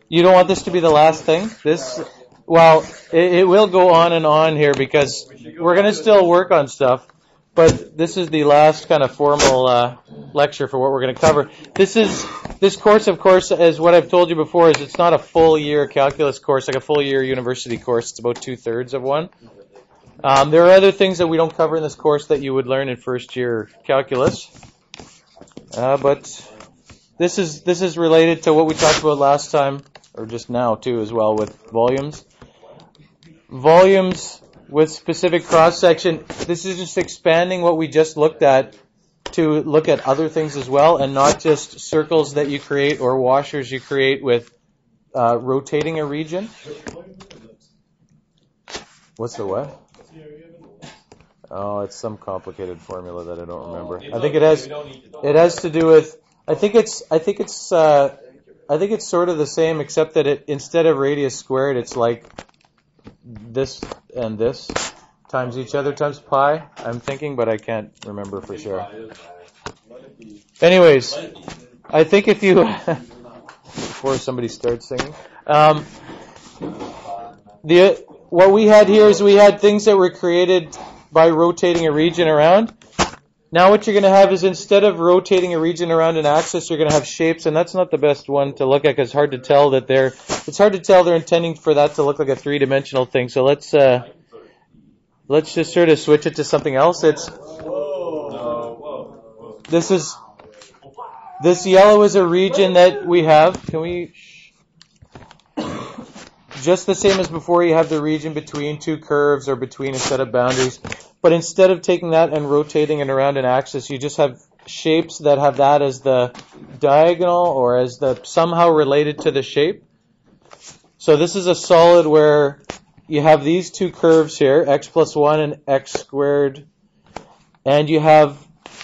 You don't want this to be the last thing? Well, it will go on and on here because we're going to still work on stuff, but this is the last kind of formal lecture for what we're going to cover. This course, of course, as what I've told you before, is it's not a full year calculus course, like a full year university course. It's about 2/3 of one. There are other things that we don't cover in this course that you would learn in first year calculus, but this is related to what we talked about last time, or just now too as well, with volumes. Volumes with specific cross-section. This is just expanding what we just looked at to look at other things as well, and not just circles that you create or washers you create with rotating a region. What's the what? Oh, it's some complicated formula that I don't remember. I think it has to do with. I think it's sort of the same, except that instead of radius squared, it's like this and this times each other times pi. I'm thinking, but I can't remember for sure. Anyways, I think if you before somebody starts singing, what we had here is we had things that were created by rotating a region around. Now what you're going to have is, instead of rotating a region around an axis, you're going to have shapes, and that's not the best one to look at because it's hard to tell they're intending for that to look like a three-dimensional thing. So let's just sort of switch it to something else. This yellow is a region that we have. Can we just the same as before, you have the region between two curves or between a set of boundaries. But instead of taking that and rotating it around an axis, you just have shapes that have that as the diagonal or as the somehow related to the shape. So this is a solid where you have these two curves here, x plus 1 and x squared, and you have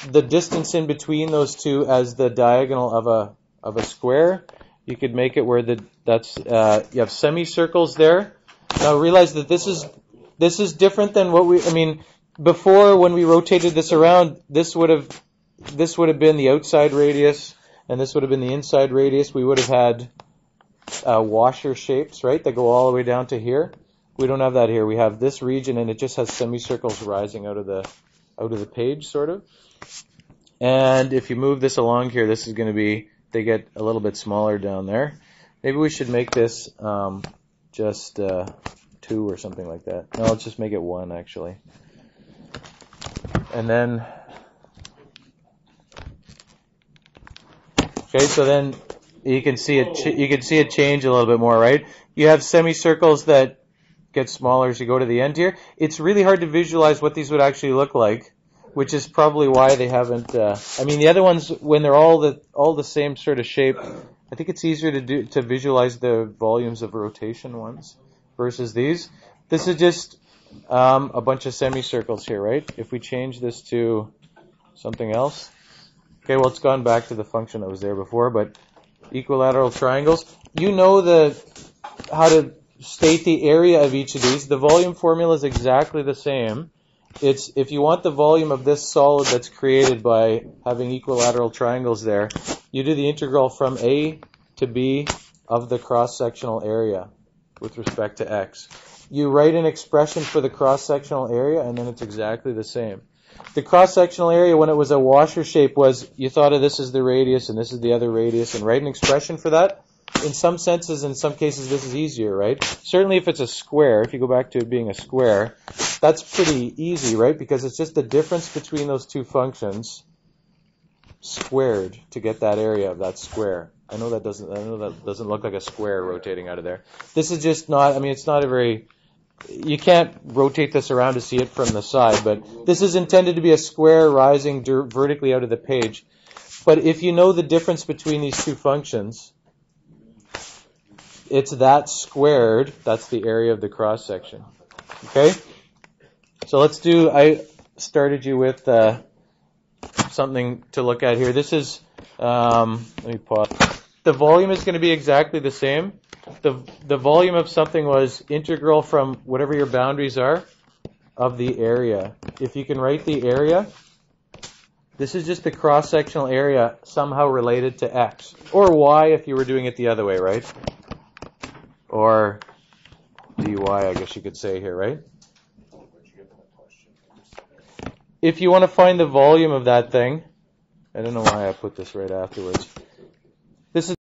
the distance in between those two as the diagonal of a square. You could make it where you have semicircles there. Now realize that this is different than before, when we rotated this around, this would have been the outside radius, and this would have been the inside radius. We would have had washer shapes, right, that go all the way down to here. We don't have that here. We have this region, and it just has semicircles rising out of the page, sort of. And if you move this along here, this is going to be, they get a little bit smaller down there. Maybe we should make this just 2 or something like that. No, let's just make it 1 actually. And then, okay, so then you can see it change a little bit more, right? You have semicircles that get smaller as you go to the end here. It's really hard to visualize what these would actually look like, which is probably why they haven't. The other ones, when they're all the same sort of shape, I think it's easier to visualize the volumes of rotation ones versus these. This is just a bunch of semicircles here, right? If we change this to something else, okay, well, it's gone back to the function that was there before, but equilateral triangles, you know how to state the area of each of these. The volume formula is exactly the same. It's, if you want the volume of this solid that's created by having equilateral triangles there, you do the integral from A to B of the cross-sectional area with respect to x. You write an expression for the cross-sectional area, and then it's exactly the same. The cross-sectional area, when it was a washer shape, was, you thought of this as the radius and this is the other radius, and write an expression for that. In some senses, in some cases, this is easier, right? Certainly if it's a square, if you go back to it being a square, that's pretty easy, right? Because it's just the difference between those two functions squared to get that area of that square. I know that doesn't look like a square rotating out of there. This is just not, it's not a very, you can't rotate this around to see it from the side, but this is intended to be a square rising vertically out of the page. But if you know the difference between these two functions, it's that squared, that's the area of the cross section. Okay? So I started you with something to look at here. This is, let me pause. The volume is going to be exactly the same. The volume of something was integral from whatever your boundaries are of the area. If you can write the area, this is just the cross-sectional area somehow related to x. Or y if you were doing it the other way, right? or dy, I guess you could say here, right? If you want to find the volume of that thing, I don't know why I put this right afterwards. This is